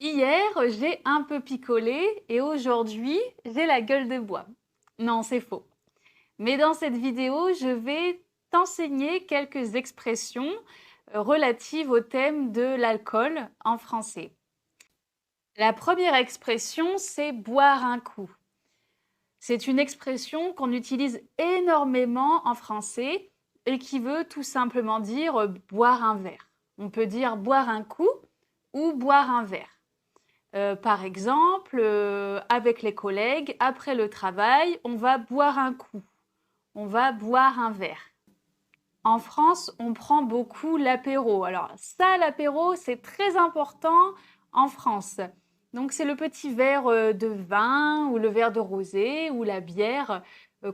Hier, j'ai un peu picolé et aujourd'hui, j'ai la gueule de bois. Non, c'est faux. Mais dans cette vidéo, je vais t'enseigner quelques expressions relatives au thème de l'alcool en français. La première expression, c'est boire un coup. C'est une expression qu'on utilise énormément en français et qui veut tout simplement dire boire un verre. On peut dire boire un coup ou boire un verre. Par exemple, avec les collègues, après le travail, on va boire un coup, on va boire un verre. En France, on prend beaucoup l'apéro. Alors ça, l'apéro, c'est très important en France. Donc c'est le petit verre de vin ou le verre de rosé ou la bière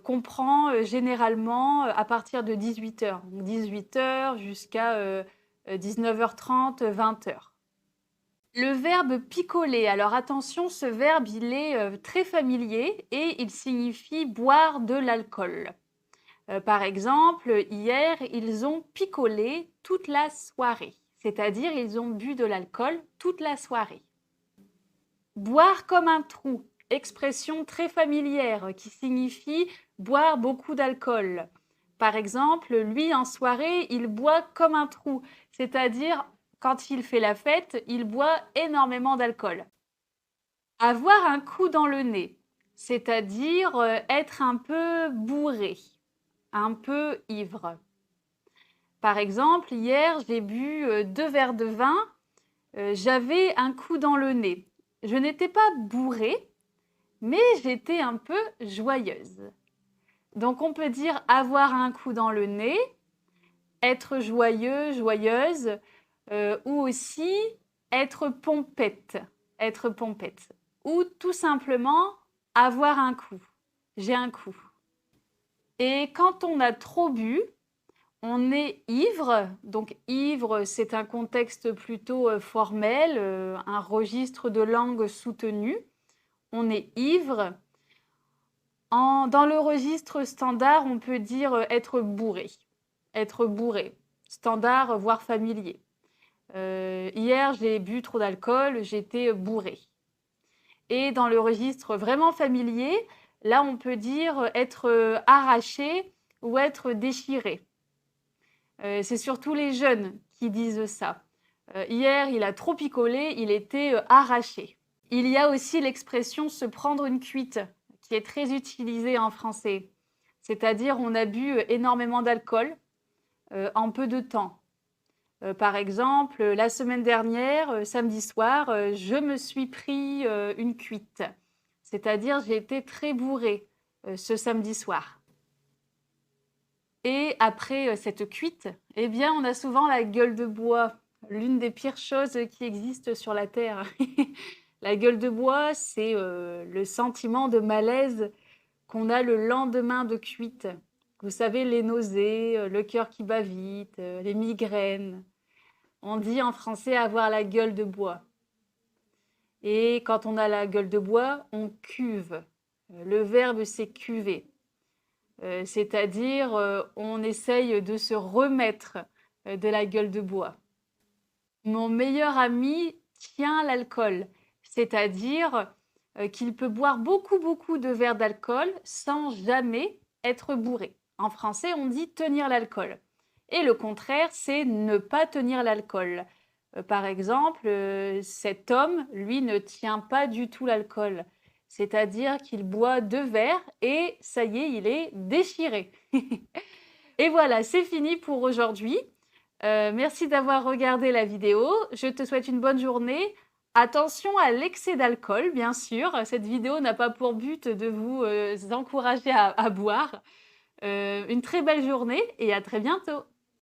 qu'on prend généralement à partir de 18h. 18h jusqu'à 19h30, 20h. Le verbe picoler, alors attention, ce verbe, il est très familier et il signifie boire de l'alcool. Par exemple, hier, ils ont picolé toute la soirée, c'est-à-dire ils ont bu de l'alcool toute la soirée. Boire comme un trou, expression très familière qui signifie boire beaucoup d'alcool. Par exemple, lui, en soirée, il boit comme un trou, c'est-à-dire quand il fait la fête, il boit énormément d'alcool. Avoir un coup dans le nez, c'est-à-dire être un peu bourré, un peu ivre. Par exemple, hier, j'ai bu 2 verres de vin, j'avais un coup dans le nez. Je n'étais pas bourrée, mais j'étais un peu joyeuse. Donc on peut dire avoir un coup dans le nez, être joyeux, joyeuse, ou aussi être pompette, ou tout simplement avoir un coup. J'ai un coup. Et quand on a trop bu, on est ivre. Donc ivre, c'est un contexte plutôt formel, un registre de langue soutenu. On est ivre. Dans le registre standard, on peut dire être bourré. Être bourré. Standard, voire familier. Hier, j'ai bu trop d'alcool, j'étais bourré. Et dans le registre vraiment familier, là, on peut dire être arraché ou être déchiré. C'est surtout les jeunes qui disent ça. Hier, il a trop picolé, il était arraché. Il y a aussi l'expression se prendre une cuite, qui est très utilisée en français. C'est-à-dire, on a bu énormément d'alcool en peu de temps. Par exemple, la semaine dernière, samedi soir, je me suis pris une cuite. C'est-à-dire, j'ai été très bourrée ce samedi soir. Et après cette cuite, eh bien, on a souvent la gueule de bois, l'une des pires choses qui existent sur la Terre. La gueule de bois, c'est le sentiment de malaise qu'on a le lendemain de cuite. Vous savez, les nausées, le cœur qui bat vite, les migraines. On dit en français avoir la gueule de bois. Et quand on a la gueule de bois, on cuve. Le verbe, c'est cuver. C'est-à-dire, on essaye de se remettre de la gueule de bois. Mon meilleur ami tient l'alcool, c'est-à-dire qu'il peut boire beaucoup, beaucoup de verres d'alcool sans jamais être bourré. En français, on dit tenir l'alcool. Et le contraire, c'est ne pas tenir l'alcool. Par exemple, cet homme, lui, ne tient pas du tout l'alcool. C'est-à-dire qu'il boit 2 verres et ça y est, il est déchiré. Et voilà, c'est fini pour aujourd'hui. Merci d'avoir regardé la vidéo. Je te souhaite une bonne journée. Attention à l'excès d'alcool, bien sûr. Cette vidéo n'a pas pour but de vous encourager à boire. Une très belle journée et à très bientôt.